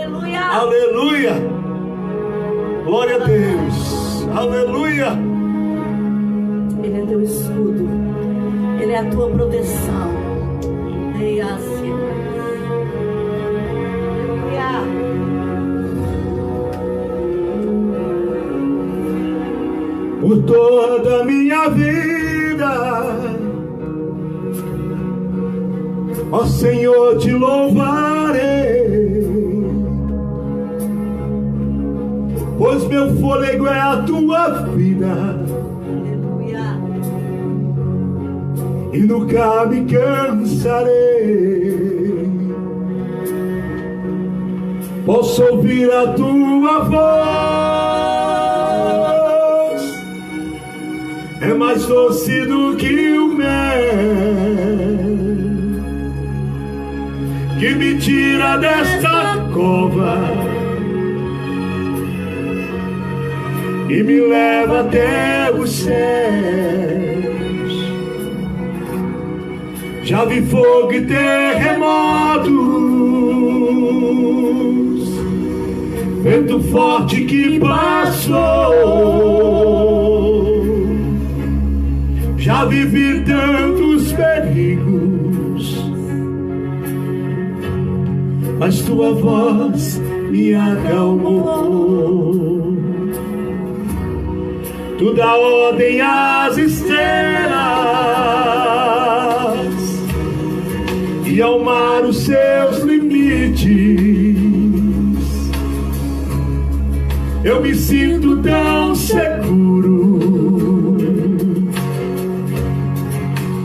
Aleluia. Aleluia. Glória a Deus. Aleluia. Ele é teu escudo. Ele é a tua proteção. Ei, assim. Por toda a minha vida, ó Senhor, te louvarei, pois meu fôlego é a tua vida. Aleluia. E nunca me cansarei. Posso ouvir a tua voz, é mais doce do que o mel, que me tira desta cova e me leva até os céus. Já vi fogo e terremotos, vento forte que passou. Já vivi tantos perigos, mas tua voz me acalmou. Tu dá ordem às estrelas e ao mar os seus limites. Eu me sinto tão seguro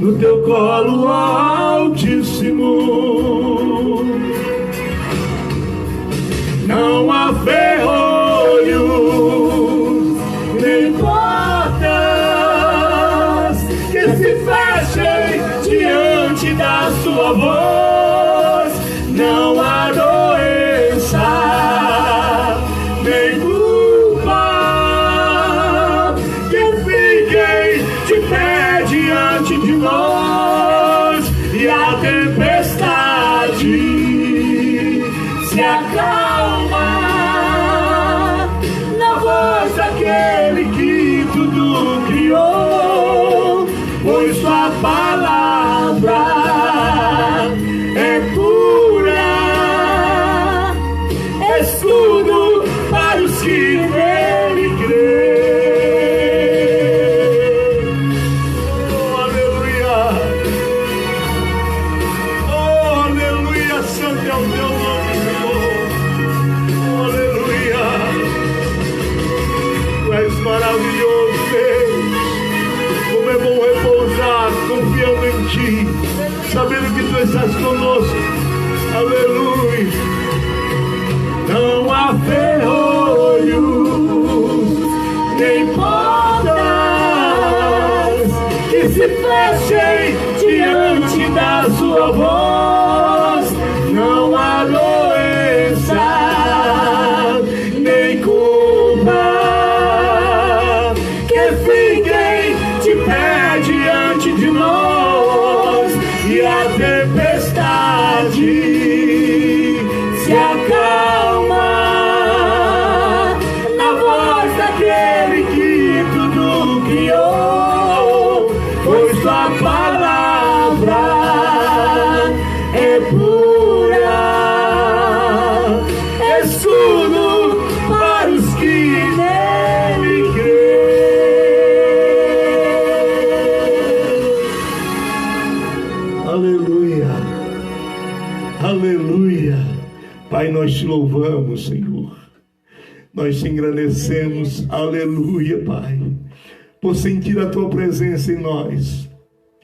no teu colo altíssimo. Não há ferrolhos nem portas que se fechem diante da sua voz. Não há doença nem culpa que fiquem de pé diante de nós. E a tempestade se acalma na voz daquele que tudo criou, pois sua palavra é pura, escudo para os que nele creem. Oh, aleluia. Oh, aleluia. Santo é o teu nome, Senhor. Oh, aleluia. Tu és maravilhoso, Deus. Como é bom repousar confiando em ti, sabendo que tu estás conosco. Aleluia. Não há ferrolhos nem portas que se fechem diante da sua voz. Não há doença nem culpa que fiquem de pé diante de nós. E a tempestade se acalma na voz daquele que tudo criou, pois sua palavra é pura, escudo para os que nele creem. Aleluia, aleluia. Pai, nós te louvamos, Senhor. Nós te engrandecemos, aleluia, Pai, por sentir a tua presença em nós,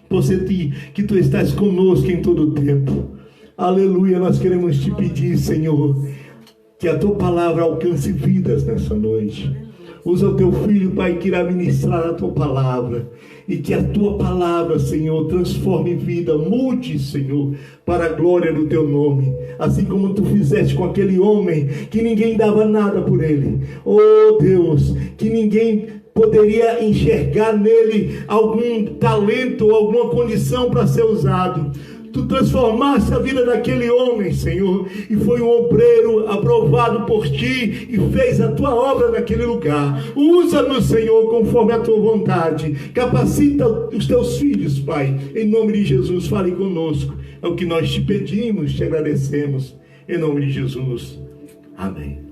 por sentir que tu estás conosco em todo o tempo. Aleluia, nós queremos te pedir, Senhor, que a tua palavra alcance vidas nessa noite. Usa o teu filho, Pai, que irá ministrar a tua palavra, e que a tua palavra, Senhor, transforme vida, mude, Senhor, para a glória do teu nome, assim como tu fizeste com aquele homem que ninguém dava nada por ele. Oh Deus, que ninguém poderia enxergar nele algum talento ou alguma condição para ser usado. Tu transformaste a vida daquele homem, Senhor, e foi um obreiro aprovado por Ti e fez a Tua obra naquele lugar. Usa-nos, Senhor, conforme a Tua vontade. Capacita os Teus filhos, Pai. Em nome de Jesus, fale conosco. É o que nós Te pedimos, Te agradecemos. Em nome de Jesus. Amém.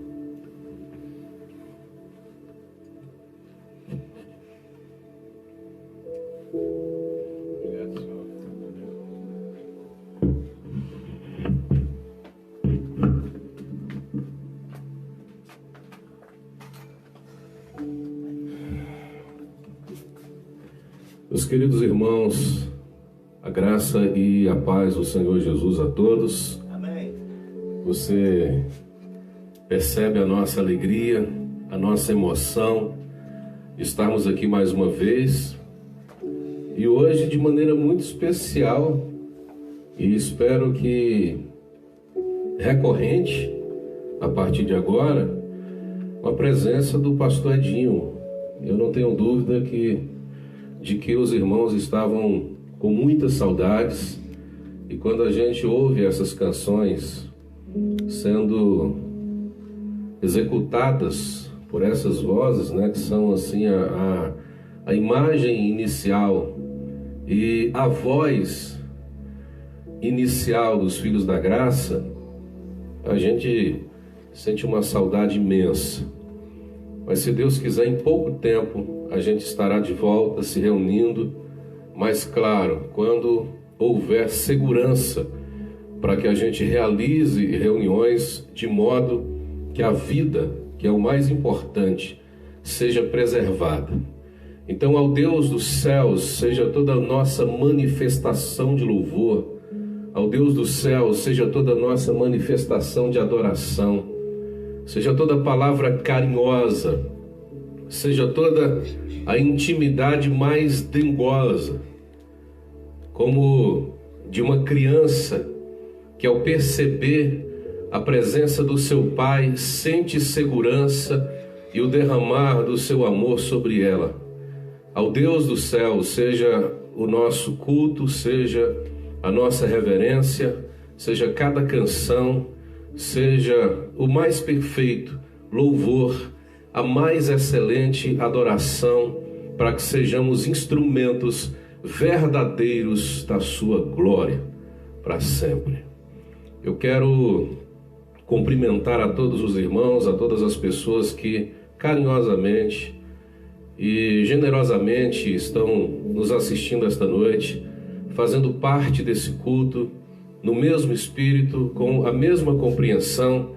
Meus queridos irmãos, a graça e a paz do Senhor Jesus a todos. Amém. Você percebe a nossa alegria, a nossa emoção de estarmos aqui mais uma vez, e hoje de maneira muito especial, e espero que recorrente a partir de agora, com a presença do pastor Edinho. Eu não tenho dúvida de que os irmãos estavam com muitas saudades, e quando a gente ouve essas canções sendo executadas por essas vozes, né, que são assim a imagem inicial e a voz inicial dos filhos da graça, a gente sente uma saudade imensa. Mas se Deus quiser, em pouco tempo a gente estará de volta se reunindo, mas claro, quando houver segurança para que a gente realize reuniões de modo que a vida, que é o mais importante, seja preservada. Então, ao Deus dos céus seja toda a nossa manifestação de louvor, ao Deus dos céus seja toda a nossa manifestação de adoração, seja toda a palavra carinhosa, seja toda a intimidade mais dengosa, como de uma criança que, ao perceber a presença do seu pai, sente segurança e o derramar do seu amor sobre ela. Ao Deus do céu seja o nosso culto, seja a nossa reverência, seja cada canção, seja o mais perfeito louvor, a mais excelente adoração, para que sejamos instrumentos verdadeiros da sua glória para sempre. Eu quero cumprimentar a todos os irmãos, a todas as pessoas que carinhosamente e generosamente estão nos assistindo esta noite, fazendo parte desse culto, no mesmo espírito, com a mesma compreensão,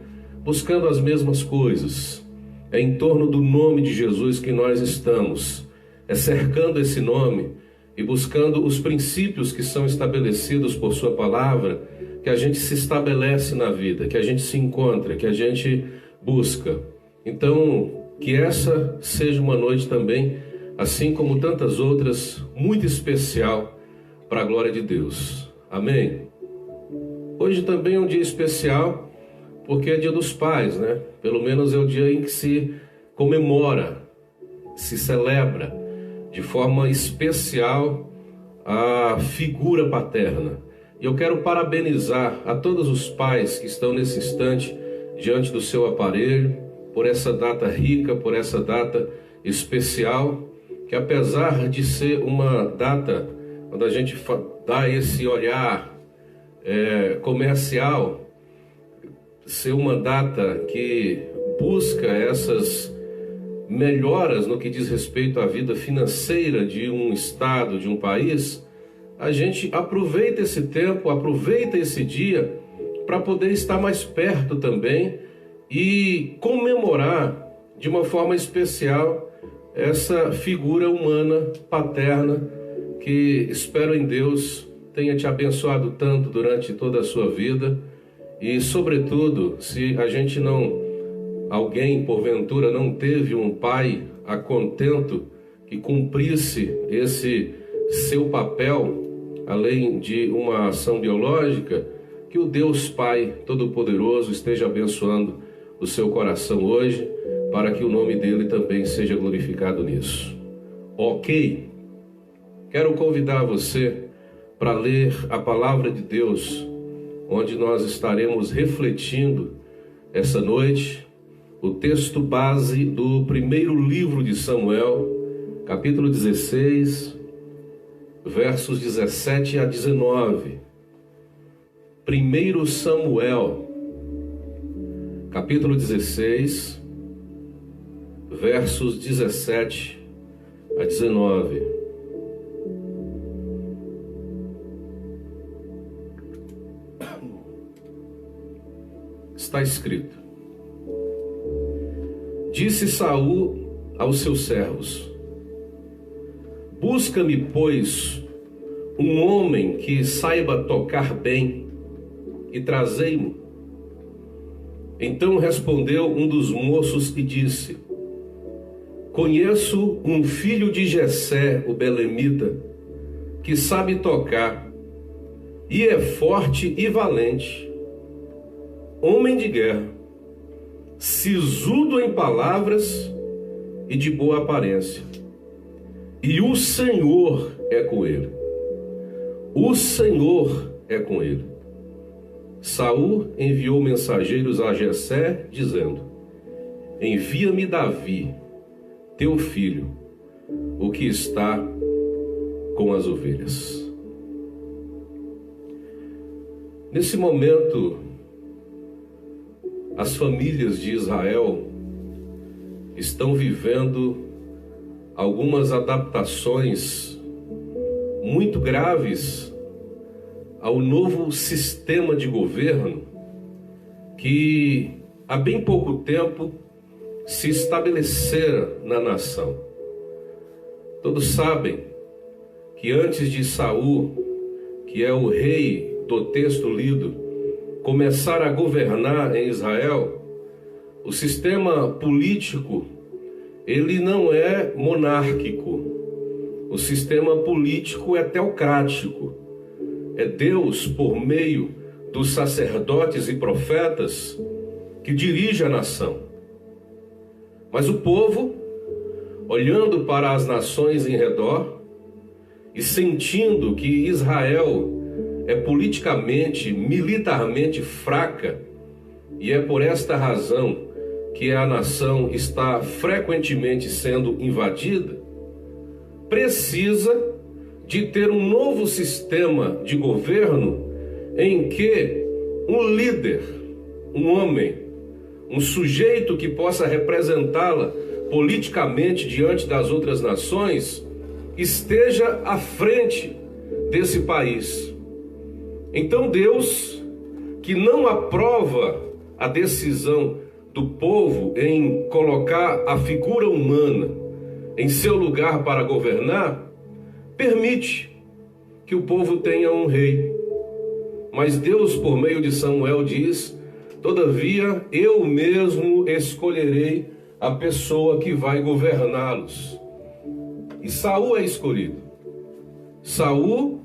buscando as mesmas coisas. É em torno do nome de Jesus que nós estamos, é cercando esse nome e buscando os princípios que são estabelecidos por sua palavra, que a gente se estabelece na vida, que a gente se encontra, que a gente busca. Então, que essa seja uma noite também, assim como tantas outras, muito especial para a glória de Deus. Amém? Hoje também é um dia especial, porque é dia dos pais, né? Pelo menos é o dia em que se comemora, se celebra de forma especial a figura paterna. E eu quero parabenizar a todos os pais que estão nesse instante diante do seu aparelho, por essa data rica, por essa data especial, que apesar de ser uma data, quando a gente dá esse olhar comercial, ser uma data que busca essas melhoras no que diz respeito à vida financeira de um estado, de um país, a gente aproveita esse tempo, aproveita esse dia para poder estar mais perto também e comemorar de uma forma especial essa figura humana, paterna, que espero em Deus tenha te abençoado tanto durante toda a sua vida. E sobretudo, se a gente alguém porventura não teve um pai a contento que cumprisse esse seu papel, além de uma ação biológica, que o Deus Pai Todo-Poderoso esteja abençoando o seu coração hoje, para que o nome dele também seja glorificado nisso. Ok? Quero convidar você para ler a palavra de Deus, onde nós estaremos refletindo essa noite o texto base do primeiro livro de Samuel, capítulo 16, versos 17 a 19. 1 Samuel, capítulo 16, versos 17 a 19. Está escrito: Disse Saul aos seus servos: Busca-me, pois, um homem que saiba tocar bem, e trazei-mo. Então respondeu um dos moços e disse: Conheço um filho de Jessé, o belemita, que sabe tocar, e é forte e valente, homem de guerra, sisudo em palavras e de boa aparência. E o Senhor é com ele. O Senhor é com ele. Saul enviou mensageiros a Jessé, dizendo: Envia-me Davi, teu filho, o que está com as ovelhas. Nesse momento, as famílias de Israel estão vivendo algumas adaptações muito graves ao novo sistema de governo que há bem pouco tempo se estabelecera na nação. Todos sabem que antes de Saul, que é o rei do texto lido, começar a governar em Israel, o sistema político, ele não é monárquico. O sistema político é teocrático. É Deus, por meio dos sacerdotes e profetas, que dirige a nação. Mas o povo, olhando para as nações em redor e sentindo que Israel é politicamente, militarmente fraca, e é por esta razão que a nação está frequentemente sendo invadida, precisa de ter um novo sistema de governo em que um líder, um homem, um sujeito que possa representá-la politicamente diante das outras nações, esteja à frente desse país. Então Deus, que não aprova a decisão do povo em colocar a figura humana em seu lugar para governar, permite que o povo tenha um rei. Mas Deus, por meio de Samuel, diz: todavia eu mesmo escolherei a pessoa que vai governá-los. E Saul é escolhido. Saul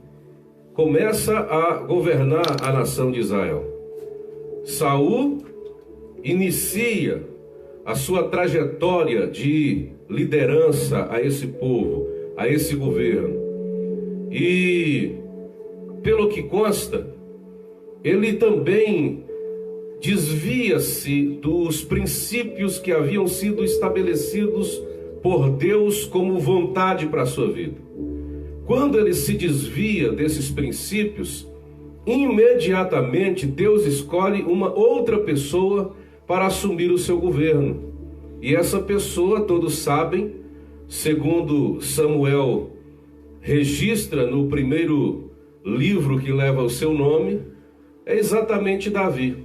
começa a governar a nação de Israel. Saul inicia a sua trajetória de liderança a esse povo, a esse governo. E, pelo que consta, ele também desvia-se dos princípios que haviam sido estabelecidos por Deus como vontade para a sua vida. Quando ele se desvia desses princípios, imediatamente Deus escolhe uma outra pessoa para assumir o seu governo. E essa pessoa, todos sabem, segundo Samuel registra no primeiro livro que leva o seu nome, é exatamente Davi.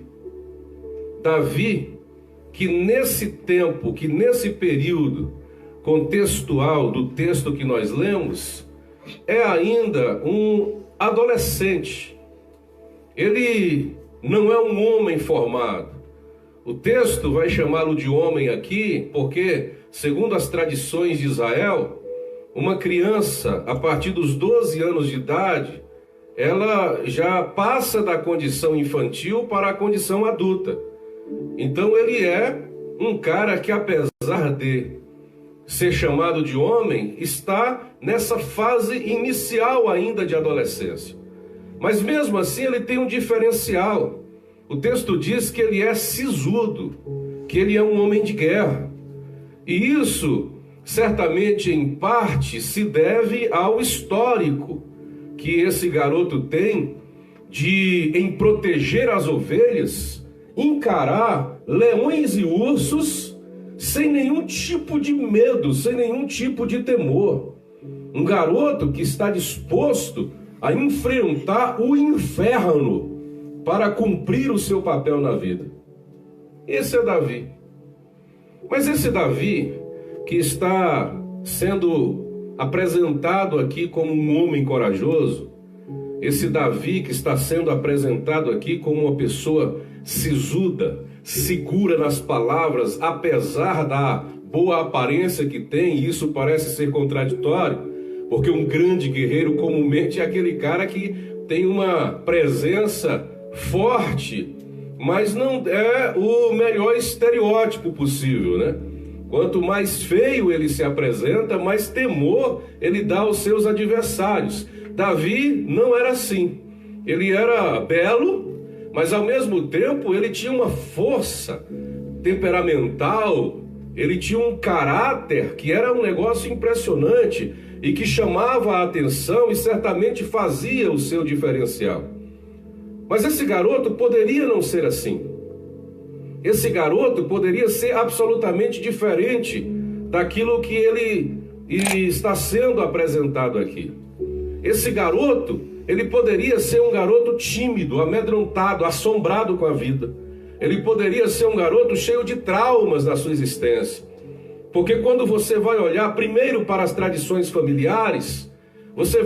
Davi, que nesse tempo, que nesse período contextual do texto que nós lemos, é ainda um adolescente. Ele não é um homem formado. O texto vai chamá-lo de homem aqui porque, segundo as tradições de Israel, uma criança, a partir dos 12 anos de idade, ela já passa da condição infantil para a condição adulta. Então ele é um cara que, apesar de ser chamado de homem, está nessa fase inicial ainda de adolescência. Mas mesmo assim ele tem um diferencial. O texto diz que ele é sisudo, que ele é um homem de guerra. E isso, certamente, em parte, se deve ao histórico que esse garoto tem em proteger as ovelhas, encarar leões e ursos sem nenhum tipo de medo, sem nenhum tipo de temor. Um garoto que está disposto a enfrentar o inferno para cumprir o seu papel na vida. Esse é Davi. Mas esse Davi, que está sendo apresentado aqui como um homem corajoso, esse Davi que está sendo apresentado aqui como uma pessoa sisuda, segura nas palavras, apesar da boa aparência que tem, e isso parece ser contraditório, porque um grande guerreiro comumente é aquele cara que tem uma presença forte, mas não é o melhor estereótipo possível, né? Quanto mais feio ele se apresenta, mais temor ele dá aos seus adversários. Davi não era assim. Ele era belo, mas ao mesmo tempo ele tinha uma força temperamental, ele tinha um caráter que era um negócio impressionante e que chamava a atenção e certamente fazia o seu diferencial. Mas esse garoto poderia não ser assim. Esse garoto poderia ser absolutamente diferente daquilo que ele está sendo apresentado aqui. Esse garoto, ele poderia ser um garoto tímido, amedrontado, assombrado com a vida. Ele poderia ser um garoto cheio de traumas na sua existência. Porque quando você vai olhar primeiro para as tradições familiares, você vê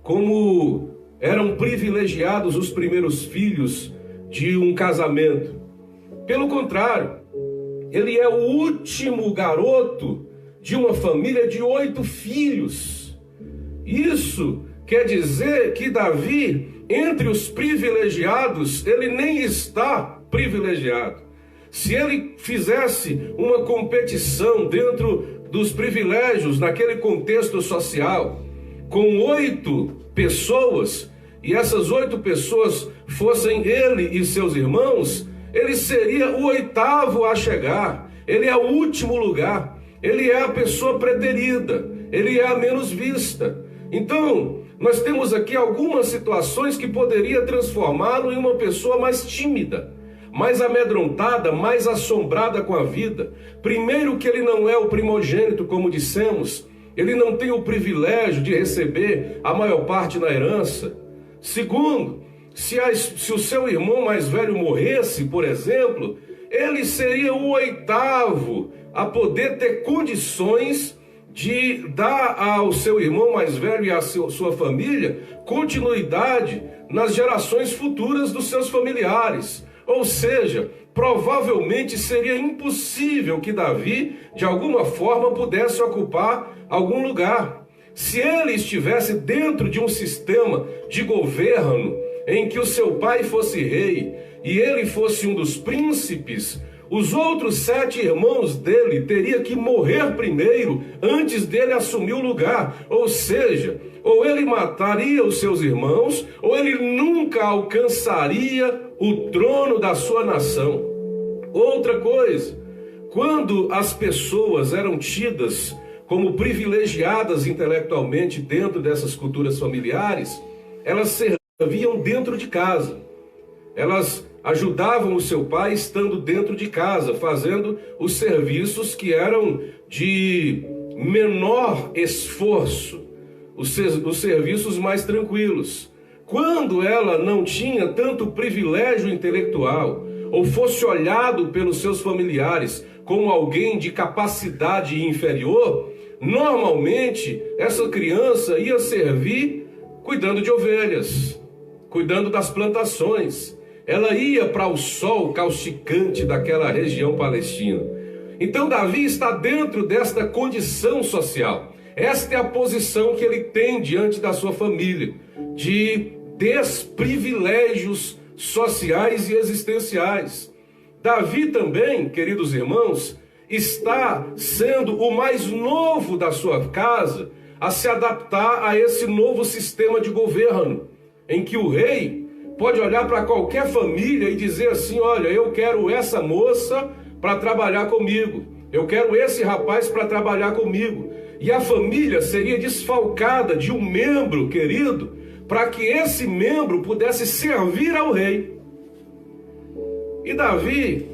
como eram privilegiados os primeiros filhos de um casamento. Pelo contrário, ele é o último garoto de uma família de 8 filhos. Isso quer dizer que Davi, entre os privilegiados, ele nem está privilegiado. Se ele fizesse uma competição dentro dos privilégios, naquele contexto social, com 8 pessoas, e essas 8 pessoas fossem ele e seus irmãos, ele seria o 8º a chegar. Ele é o último lugar. Ele é a pessoa preterida. Ele é a menos vista. Então, nós temos aqui algumas situações que poderia transformá-lo em uma pessoa mais tímida, mais amedrontada, mais assombrada com a vida. Primeiro, que ele não é o primogênito, como dissemos. Ele não tem o privilégio de receber a maior parte na herança. Segundo, se o seu irmão mais velho morresse, por exemplo, ele seria o 8º a poder ter condições de dar ao seu irmão mais velho e à sua família continuidade nas gerações futuras dos seus familiares. Ou seja, provavelmente seria impossível que Davi, de alguma forma, pudesse ocupar algum lugar. Se ele estivesse dentro de um sistema de governo em que o seu pai fosse rei e ele fosse um dos príncipes, os outros 7 irmãos dele teriam que morrer primeiro antes dele assumir o lugar. Ou seja, ou ele mataria os seus irmãos, ou ele nunca alcançaria o trono da sua nação. Outra coisa, quando as pessoas eram tidas como privilegiadas intelectualmente dentro dessas culturas familiares, elas serviam dentro de casa. Elas ajudavam o seu pai estando dentro de casa, fazendo os serviços que eram de menor esforço, os serviços mais tranquilos. Quando ela não tinha tanto privilégio intelectual, ou fosse olhado pelos seus familiares como alguém de capacidade inferior, normalmente essa criança ia servir cuidando de ovelhas, cuidando das plantações. Ela ia para o sol causticante daquela região palestina. Então Davi está dentro desta condição social. Esta é a posição que ele tem diante da sua família, de desprivilégios sociais e existenciais. Davi também, queridos irmãos, está sendo o mais novo da sua casa, a se adaptar a esse novo sistema de governo, em que o rei pode olhar para qualquer família e dizer assim: olha, eu quero essa moça para trabalhar comigo, eu quero esse rapaz para trabalhar comigo. E a família seria desfalcada de um membro querido, para que esse membro pudesse servir ao rei. E Davi,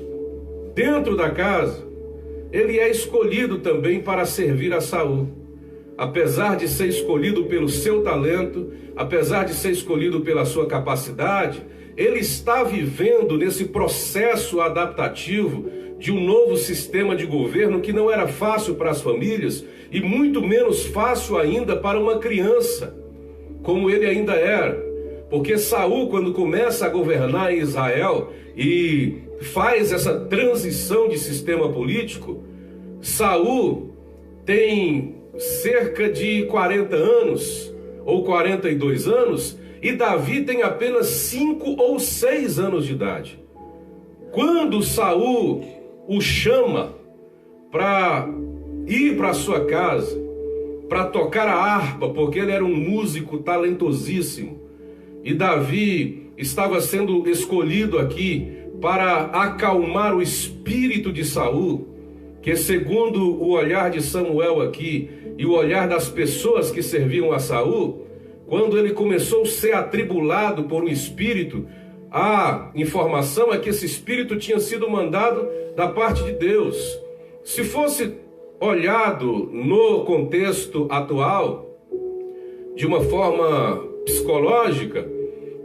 dentro da casa, ele é escolhido também para servir a Saul. Apesar de ser escolhido pelo seu talento, apesar de ser escolhido pela sua capacidade, ele está vivendo nesse processo adaptativo de um novo sistema de governo que não era fácil para as famílias e muito menos fácil ainda para uma criança, como ele ainda era. Porque Saul, quando começa a governar em Israel e faz essa transição de sistema político, Saul tem cerca de 40 anos ou 42 anos e Davi tem apenas 5 ou 6 anos de idade. Quando Saul o chama para ir para sua casa, para tocar a harpa, porque ele era um músico talentosíssimo, e Davi estava sendo escolhido aqui para acalmar o espírito de Saul, que segundo o olhar de Samuel aqui e o olhar das pessoas que serviam a Saul, quando ele começou a ser atribulado por um espírito, a informação é que esse espírito tinha sido mandado da parte de Deus. Se fosse olhado no contexto atual, de uma forma psicológica,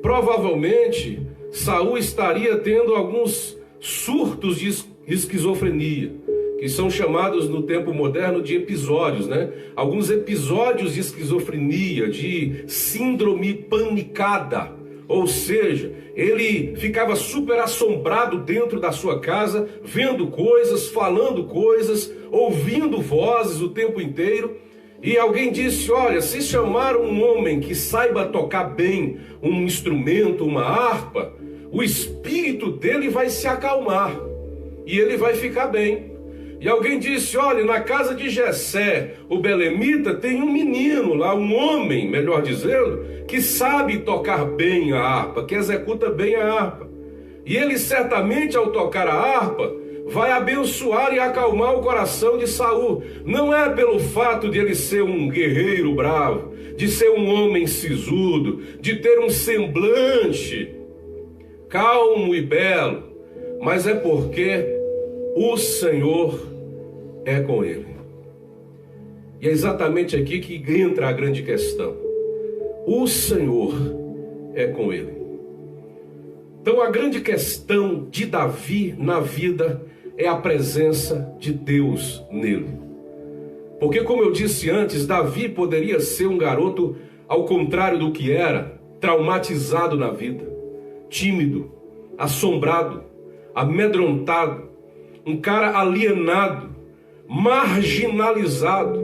provavelmente Saul estaria tendo alguns surtos de esquizofrenia, que são chamados no tempo moderno de episódios, né? Alguns episódios de esquizofrenia, de síndrome panicada. Ou seja, ele ficava super assombrado dentro da sua casa, vendo coisas, falando coisas, ouvindo vozes o tempo inteiro. E alguém disse: olha, se chamar um homem que saiba tocar bem um instrumento, uma harpa, o espírito dele vai se acalmar e ele vai ficar bem. E alguém disse: olha, na casa de Jessé, o belemita, tem um menino lá, um homem, melhor dizendo, que sabe tocar bem a harpa, que executa bem a harpa. E ele certamente, ao tocar a harpa, vai abençoar e acalmar o coração de Saul. Não é pelo fato de ele ser um guerreiro bravo, de ser um homem sisudo, de ter um semblante calmo e belo, mas é porque o Senhor é com ele. E é exatamente aqui que entra a grande questão. O Senhor é com ele. Então a grande questão de Davi na vida é a presença de Deus nele. Porque, como eu disse antes, Davi poderia ser um garoto ao contrário do que era, traumatizado na vida, tímido, assombrado, amedrontado, um cara alienado, marginalizado,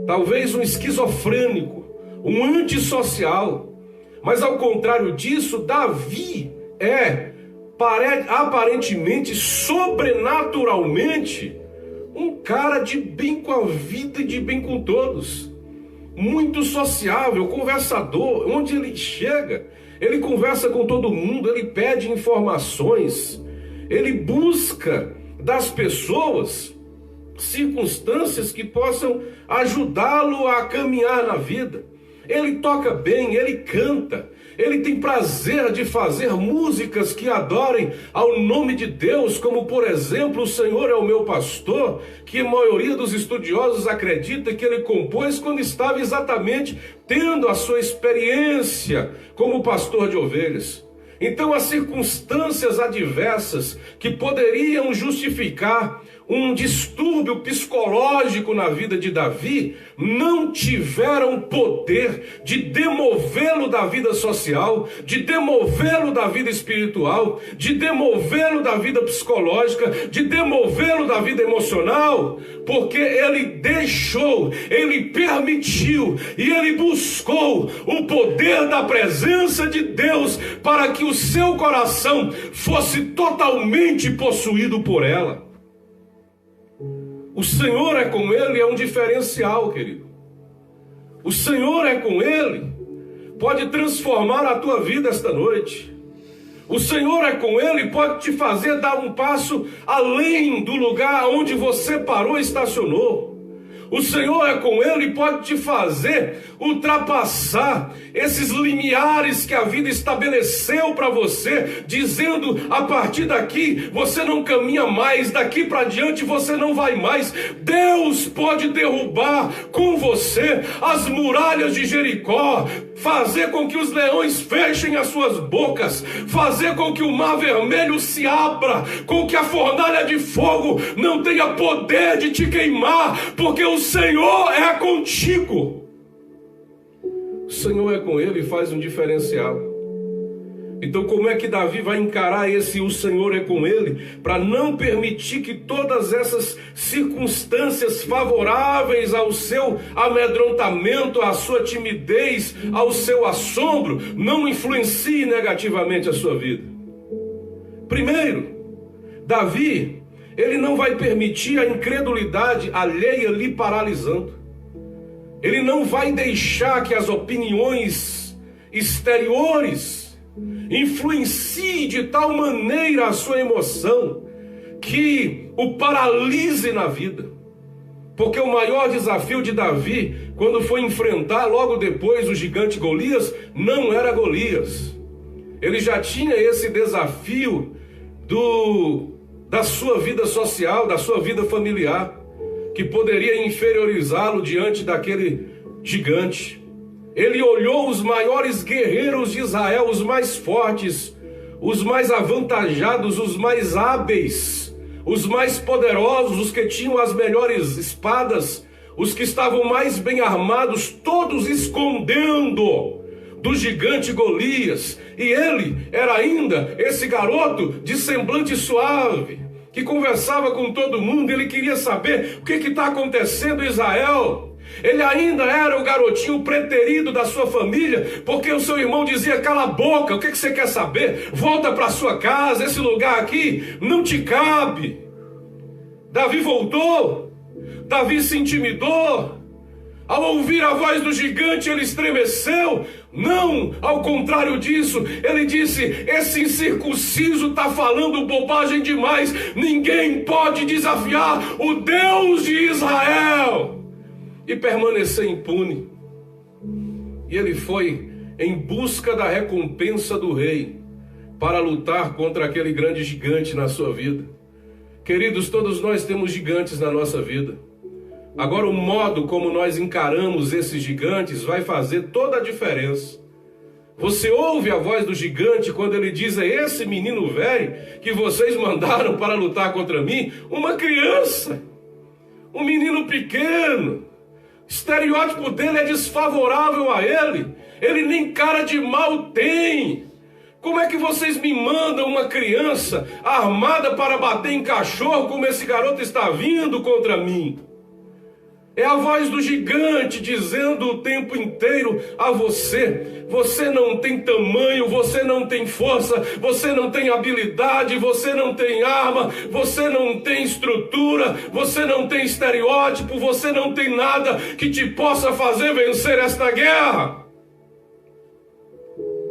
talvez um esquizofrênico, um antissocial. Mas ao contrário disso, Davi é aparentemente, sobrenaturalmente, um cara de bem com a vida e de bem com todos, muito sociável, conversador. Onde ele chega, ele conversa com todo mundo, ele pede informações, ele busca das pessoas circunstâncias que possam ajudá-lo a caminhar na vida. Ele toca bem, ele canta, ele tem prazer de fazer músicas que adorem ao nome de Deus, como por exemplo, O Senhor é o Meu Pastor, que a maioria dos estudiosos acredita que ele compôs quando estava exatamente tendo a sua experiência como pastor de ovelhas. Então as circunstâncias adversas que poderiam justificar um distúrbio psicológico na vida de Davi não tiveram poder de demovê-lo da vida social, de demovê-lo da vida espiritual, de demovê-lo da vida psicológica, de demovê-lo da vida emocional, porque ele deixou, ele permitiu e ele buscou o poder da presença de Deus para que o seu coração fosse totalmente possuído por ela. O Senhor é com ele, é um diferencial, querido. o Senhor é com ele, pode transformar a tua vida esta noite. O Senhor é com ele, pode te fazer dar um passo além do lugar onde você parou e estacionou. O Senhor é com ele e pode te fazer ultrapassar esses limiares que a vida estabeleceu para você, dizendo: a partir daqui você não caminha mais, daqui para diante você não vai mais. Deus pode derrubar com você as muralhas de Jericó, fazer com que os leões fechem as suas bocas, fazer com que o mar vermelho se abra, com que a fornalha de fogo não tenha poder de te queimar, porque o Senhor é contigo. O Senhor é com ele e faz um diferencial. Então como é que Davi vai encarar esse o Senhor é com ele, para não permitir que todas essas circunstâncias favoráveis ao seu amedrontamento, à sua timidez, ao seu assombro, não influenciem negativamente a sua vida? Primeiro, Davi, ele não vai permitir a incredulidade alheia lhe paralisando. Ele não vai deixar que as opiniões exteriores influenciem de tal maneira a sua emoção que o paralise na vida. Porque o maior desafio de Davi, quando foi enfrentar logo depois o gigante Golias, não era Golias. Ele já tinha esse desafio da sua vida social, da sua vida familiar, que poderia inferiorizá-lo diante daquele gigante. Ele olhou os maiores guerreiros de Israel, os mais fortes, os mais avantajados, os mais hábeis, os mais poderosos, os que tinham as melhores espadas, os que estavam mais bem armados, todos escondendo do gigante Golias. E ele era ainda esse garoto de semblante suave, que conversava com todo mundo. Ele queria saber o que está acontecendo em Israel. Ele ainda era o garotinho preterido da sua família, porque o seu irmão dizia: cala a boca, o que você quer saber? Volta para sua casa, esse lugar aqui não te cabe. Davi voltou, Davi se intimidou. Ao ouvir a voz do gigante, ele estremeceu. Não, ao contrário disso, ele disse: esse incircunciso está falando bobagem demais. Ninguém pode desafiar o Deus de Israel e permanecer impune. E ele foi em busca da recompensa do rei para lutar contra aquele grande gigante na sua vida. Queridos, todos nós temos gigantes na nossa vida. Agora, o modo como nós encaramos esses gigantes vai fazer toda a diferença. Você ouve a voz do gigante quando ele diz: é esse menino velho que vocês mandaram para lutar contra mim? Uma criança, um menino pequeno. O estereótipo dele é desfavorável a ele. Ele nem cara de mal tem. Como é que vocês me mandam uma criança armada para bater em cachorro, como esse garoto está vindo contra mim? É a voz do gigante dizendo o tempo inteiro a você: você não tem tamanho, você não tem força, você não tem habilidade, você não tem arma, você não tem estrutura, você não tem estereótipo, você não tem nada que te possa fazer vencer esta guerra.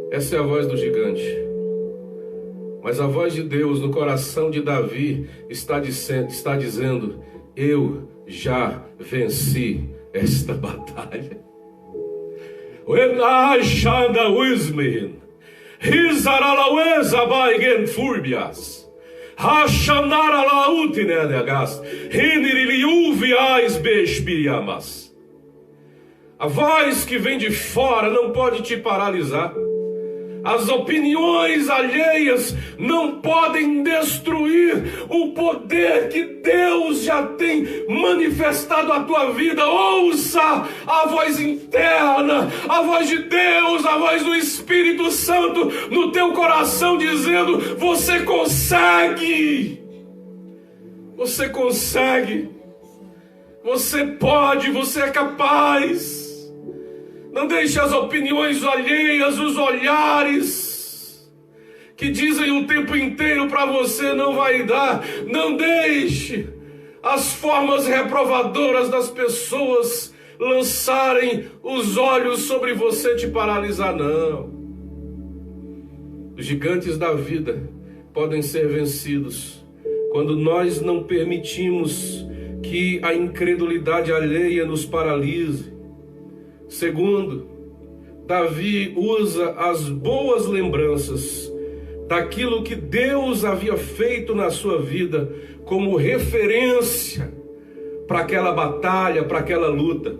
Essa é a voz do gigante. Mas a voz de Deus no coração de Davi está dizendo: eu já venci esta batalha. When I shanda wismin, Hizaralaweza baigen furbias, Hashanara lautinegas, Hiniriliuviais bespiriamas. A voz que vem de fora não pode te paralisar. As opiniões alheias não podem destruir o poder que Deus já tem manifestado à tua vida. Ouça a voz interna, a voz de Deus, a voz do Espírito Santo no teu coração dizendo: você consegue, você consegue, você pode, você é capaz. Não deixe as opiniões alheias, os olhares que dizem o tempo inteiro para você: não vai dar. Não deixe as formas reprovadoras das pessoas lançarem os olhos sobre você, te paralisar, não. Os gigantes da vida podem ser vencidos quando nós não permitimos que a incredulidade alheia nos paralise. Segundo, Davi usa as boas lembranças daquilo que Deus havia feito na sua vida como referência para aquela batalha, para aquela luta.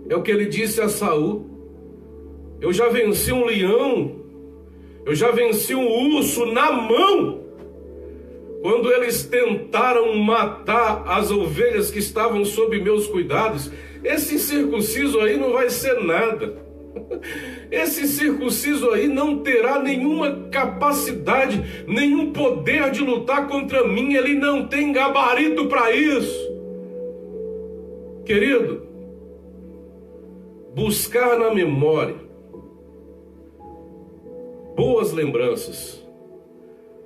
É o que ele disse a Saul: eu já venci um leão, eu já venci um urso na mão, quando eles tentaram matar as ovelhas que estavam sob meus cuidados. Esse incircunciso aí não vai ser nada. Esse incircunciso aí não terá nenhuma capacidade, nenhum poder de lutar contra mim. Ele não tem gabarito para isso. Querido, buscar na memória boas lembranças,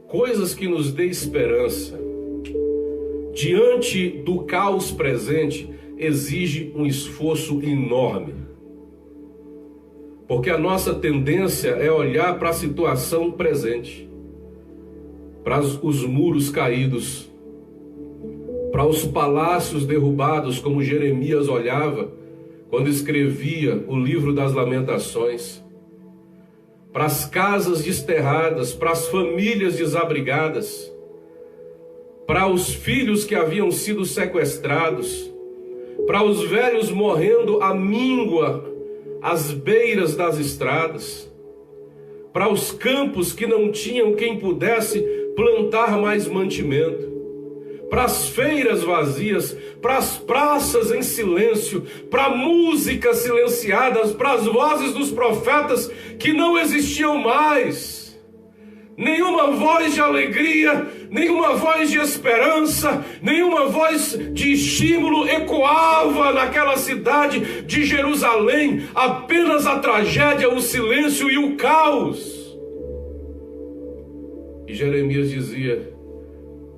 coisas que nos dê esperança diante do caos presente, exige um esforço enorme. Porque a nossa tendência é olhar para a situação presente, para os muros caídos, para os palácios derrubados, como Jeremias olhava quando escrevia o livro das Lamentações, para as casas desterradas, para as famílias desabrigadas, para os filhos que haviam sido sequestrados, para os velhos morrendo à míngua às beiras das estradas, para os campos que não tinham quem pudesse plantar mais mantimento, para as feiras vazias, para as praças em silêncio, para músicas silenciadas, para as vozes dos profetas que não existiam mais. Nenhuma voz de alegria, nenhuma voz de esperança, nenhuma voz de estímulo ecoava naquela cidade de Jerusalém. Apenas a tragédia, o silêncio e o caos. E Jeremias dizia: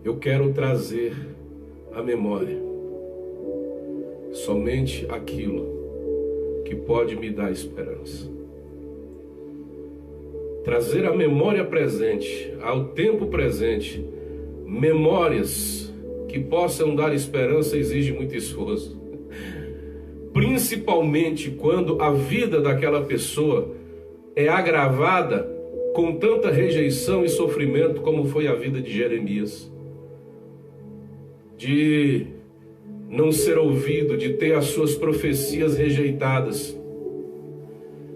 eu quero trazer à memória somente aquilo que pode me dar esperança. Trazer à memória presente, ao tempo presente, memórias que possam dar esperança exige muito esforço. Principalmente quando a vida daquela pessoa é agravada com tanta rejeição e sofrimento como foi a vida de Jeremias. De não ser ouvido, de ter as suas profecias rejeitadas,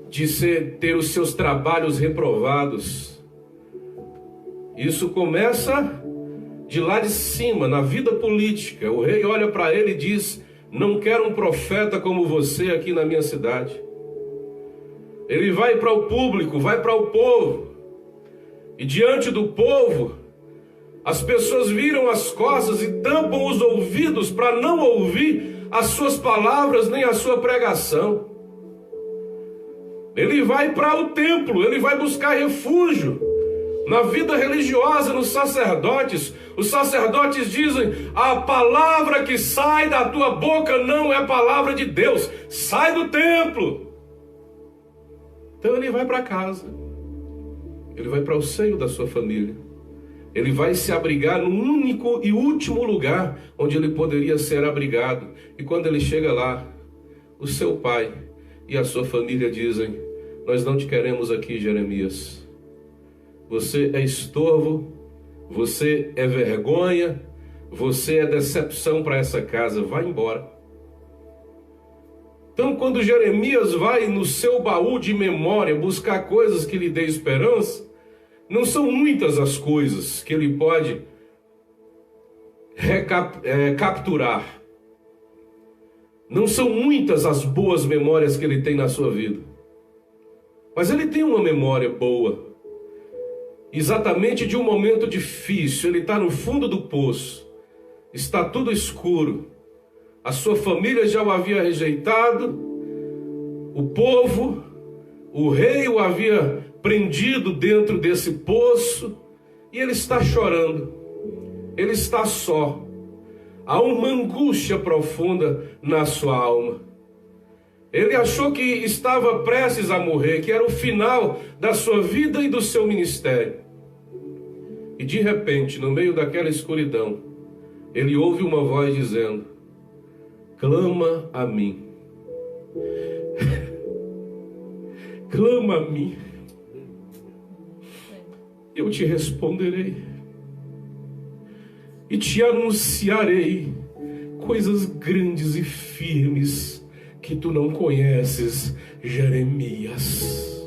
de ter os seus trabalhos reprovados. Isso começa de lá de cima, na vida política. O rei olha para ele e diz: não quero um profeta como você aqui na minha cidade. Ele vai para o público, vai para o povo, e diante do povo as pessoas viram as costas e tampam os ouvidos para não ouvir as suas palavras nem a sua pregação. Ele vai para o templo, ele vai buscar refúgio na vida religiosa, nos sacerdotes. Os sacerdotes dizem: a palavra que sai da tua boca não é palavra de Deus, sai do templo. Então ele vai para casa, ele vai para o seio da sua família, ele vai se abrigar no único e último lugar onde ele poderia ser abrigado. E quando ele chega lá, o seu pai e a sua família dizem: nós não te queremos aqui, Jeremias. Você é estorvo, você é vergonha, você é decepção para essa casa, vai embora. Então, quando Jeremias vai no seu baú de memória buscar coisas que lhe dê esperança, não são muitas as coisas que ele pode capturar. Não são muitas as boas memórias que ele tem na sua vida. Mas ele tem uma memória boa, exatamente de um momento difícil. Ele está no fundo do poço, está tudo escuro, a sua família já o havia rejeitado, o povo, o rei o havia prendido dentro desse poço, e ele está chorando, ele está só. Há uma angústia profunda na sua alma. Ele achou que estava prestes a morrer, que era o final da sua vida e do seu ministério. E de repente, no meio daquela escuridão, ele ouve uma voz dizendo: clama a mim. Clama a mim. Eu te responderei. E te anunciarei coisas grandes e firmes que tu não conheces, Jeremias.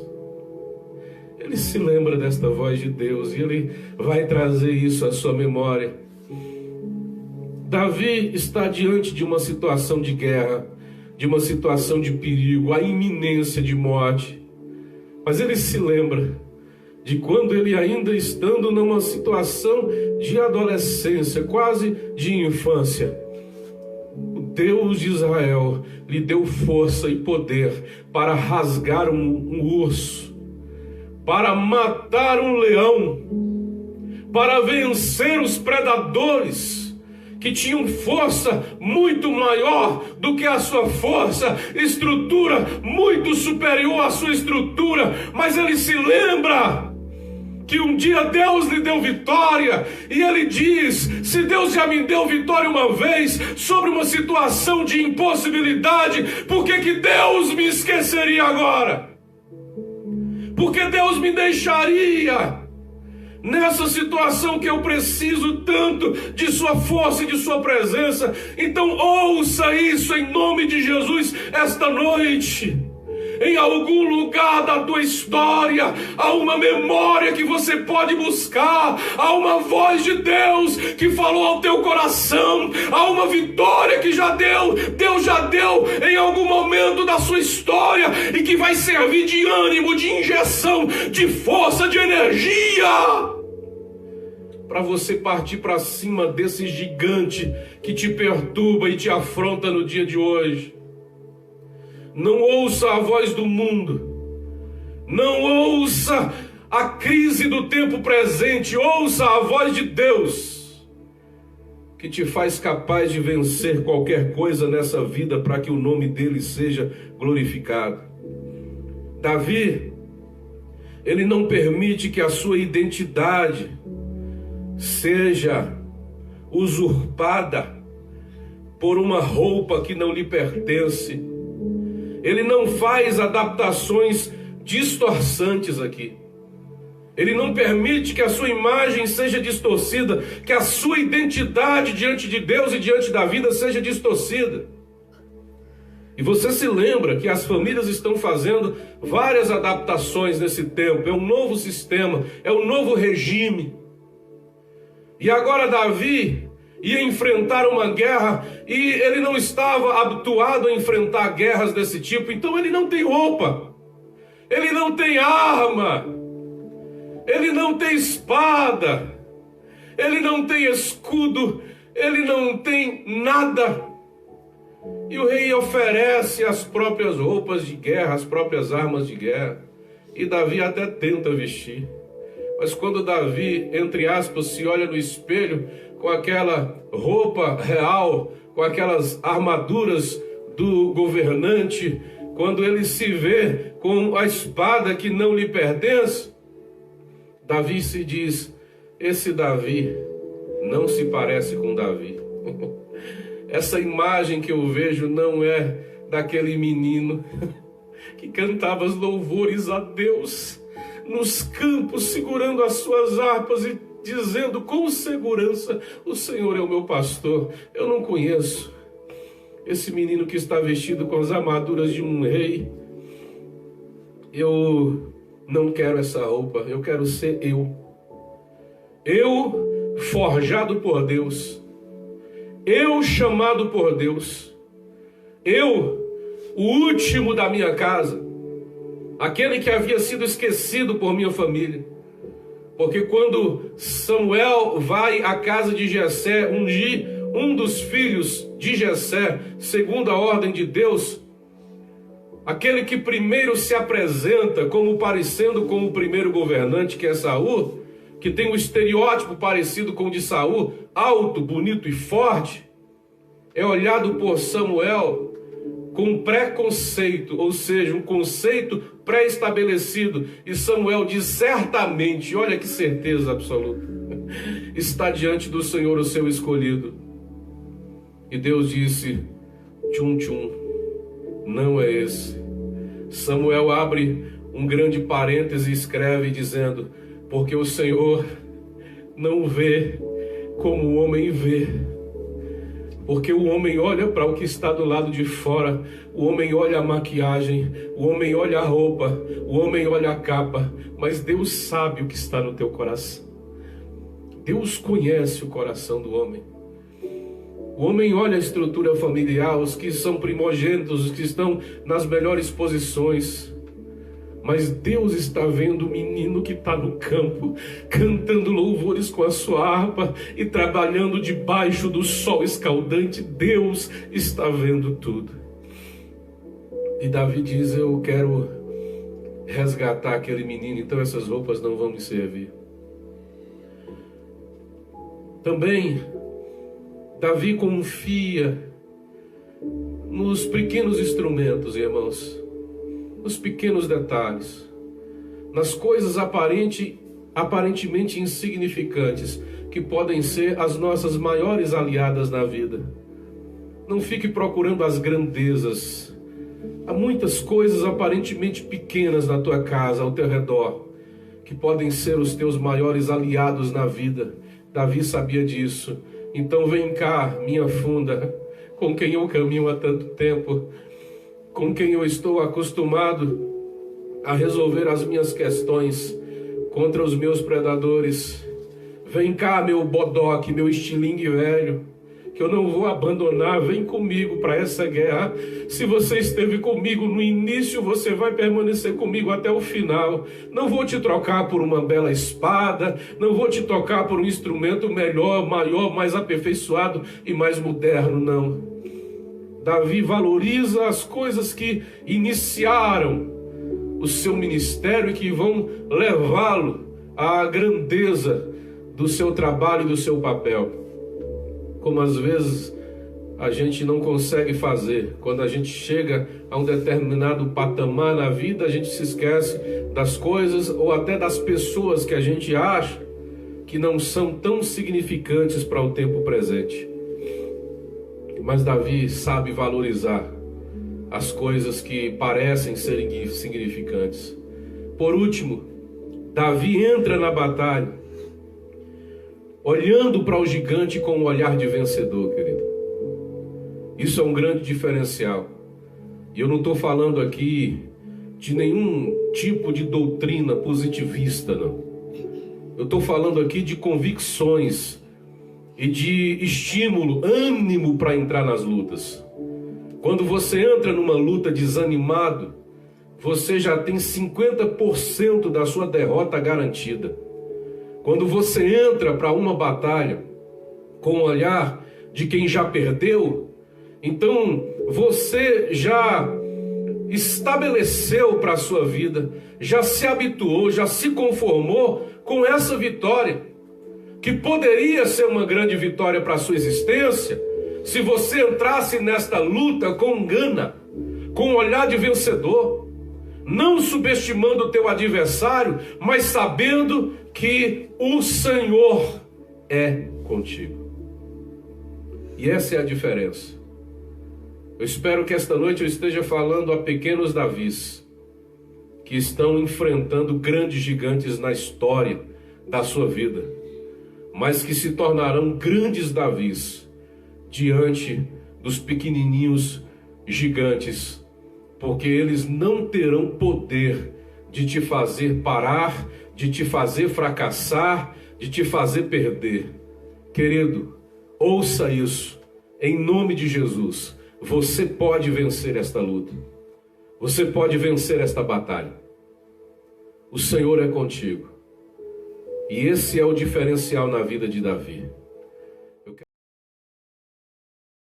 Ele se lembra desta voz de Deus e ele vai trazer isso à sua memória. Davi está diante de uma situação de guerra, de uma situação de perigo, a iminência de morte. Mas ele se lembra de quando ele, ainda estando numa situação de adolescência, quase de infância, o Deus de Israel lhe deu força e poder para rasgar um urso, para matar um leão, para vencer os predadores que tinham força muito maior do que a sua força, estrutura muito superior à sua estrutura. Mas ele se lembra que um dia Deus lhe deu vitória, e ele diz: se Deus já me deu vitória uma vez sobre uma situação de impossibilidade, por que Deus me esqueceria agora? Por que Deus me deixaria nessa situação que eu preciso tanto de sua força e de sua presença? Então ouça isso em nome de Jesus esta noite. Em algum lugar da tua história há uma memória que você pode buscar, há uma voz de Deus que falou ao teu coração, há uma vitória que Deus já deu em algum momento da sua história e que vai servir de ânimo, de injeção, de força, de energia, para você partir para cima desse gigante que te perturba e te afronta no dia de hoje. Não ouça a voz do mundo, não ouça a crise do tempo presente, ouça a voz de Deus, que te faz capaz de vencer qualquer coisa nessa vida para que o nome dele seja glorificado. Davi, ele não permite que a sua identidade seja usurpada por uma roupa que não lhe pertence. Ele não faz adaptações distorçantes aqui. Ele não permite que a sua imagem seja distorcida, que a sua identidade diante de Deus e diante da vida seja distorcida. E você se lembra que as famílias estão fazendo várias adaptações nesse tempo. É um novo sistema, é um novo regime. E agora Davi ia enfrentar uma guerra, e ele não estava habituado a enfrentar guerras desse tipo. Então ele não tem roupa, ele não tem arma, ele não tem espada, ele não tem escudo, ele não tem nada. E o rei oferece as próprias roupas de guerra, as próprias armas de guerra, e Davi até tenta vestir. Mas quando Davi, entre aspas, se olha no espelho com aquela roupa real, com aquelas armaduras do governante, quando ele se vê com a espada que não lhe pertence, Davi se diz: esse Davi não se parece com Davi. Essa imagem que eu vejo não é daquele menino que cantava os louvores a Deus nos campos, segurando as suas harpas e dizendo com segurança: o Senhor é o meu pastor. Eu não conheço esse menino que está vestido com as armaduras de um rei. Eu não quero essa roupa, eu quero ser eu. Eu forjado por Deus, eu chamado por Deus, eu, o último da minha casa, aquele que havia sido esquecido por minha família. Porque quando Samuel vai à casa de Jessé ungir um dos filhos de Jessé, segundo a ordem de Deus, aquele que primeiro se apresenta como parecendo com o primeiro governante, que é Saul, que tem um estereótipo parecido com o de Saul, alto, bonito e forte, é olhado por Samuel com preconceito, ou seja, um conceito pré-estabelecido. E Samuel diz certamente, olha que certeza absoluta, está diante do Senhor o seu escolhido. E Deus disse, tchum tchum, não é esse. Samuel abre um grande parêntese e escreve dizendo, porque o Senhor não vê como o homem vê. Porque o homem olha para o que está do lado de fora, o homem olha a maquiagem, o homem olha a roupa, o homem olha a capa, mas Deus sabe o que está no teu coração. Deus conhece o coração do homem. O homem olha a estrutura familiar, os que são primogênitos, os que estão nas melhores posições. Mas Deus está vendo o menino que está no campo, cantando louvores com a sua harpa e trabalhando debaixo do sol escaldante. Deus está vendo tudo. E Davi diz, eu quero resgatar aquele menino, então essas roupas não vão me servir. Também Davi confia nos pequenos instrumentos, irmãos, nos pequenos detalhes, nas coisas aparentemente insignificantes, que podem ser as nossas maiores aliadas na vida. Não fique procurando as grandezas. Há muitas coisas aparentemente pequenas na tua casa, ao teu redor, que podem ser os teus maiores aliados na vida. Davi sabia disso. Então vem cá, minha funda, com quem eu caminho há tanto tempo, com quem eu estou acostumado a resolver as minhas questões contra os meus predadores. Vem cá, meu bodoque, meu estilingue velho, que eu não vou abandonar. Vem comigo para essa guerra. Se você esteve comigo no início, você vai permanecer comigo até o final. Não vou te trocar por uma bela espada, não vou te trocar por um instrumento melhor, maior, mais aperfeiçoado e mais moderno, não. Davi valoriza as coisas que iniciaram o seu ministério e que vão levá-lo à grandeza do seu trabalho e do seu papel. Como às vezes a gente não consegue fazer. Quando a gente chega a um determinado patamar na vida, a gente se esquece das coisas ou até das pessoas que a gente acha que não são tão significantes para o tempo presente. Mas Davi sabe valorizar as coisas que parecem ser insignificantes. Por último, Davi entra na batalha olhando para o gigante com um olhar de vencedor, querido. Isso é um grande diferencial. E eu não estou falando aqui de nenhum tipo de doutrina positivista, não. Eu estou falando aqui de convicções e de estímulo, ânimo para entrar nas lutas. Quando você entra numa luta desanimado, você já tem 50% da sua derrota garantida. Quando você entra para uma batalha com o olhar de quem já perdeu, então você já estabeleceu para a sua vida, já se habituou, já se conformou com essa vitória, que poderia ser uma grande vitória para a sua existência, se você entrasse nesta luta com gana, com um olhar de vencedor, não subestimando o teu adversário, mas sabendo que o Senhor é contigo. E essa é a diferença. Eu espero que esta noite eu esteja falando a pequenos Davis que estão enfrentando grandes gigantes na história da sua vida, mas que se tornarão grandes Davis diante dos pequenininhos gigantes, porque eles não terão poder de te fazer parar, de te fazer fracassar, de te fazer perder. Querido, ouça isso, em nome de Jesus. Você pode vencer esta luta, você pode vencer esta batalha. O Senhor é contigo, e esse é o diferencial na vida de Davi.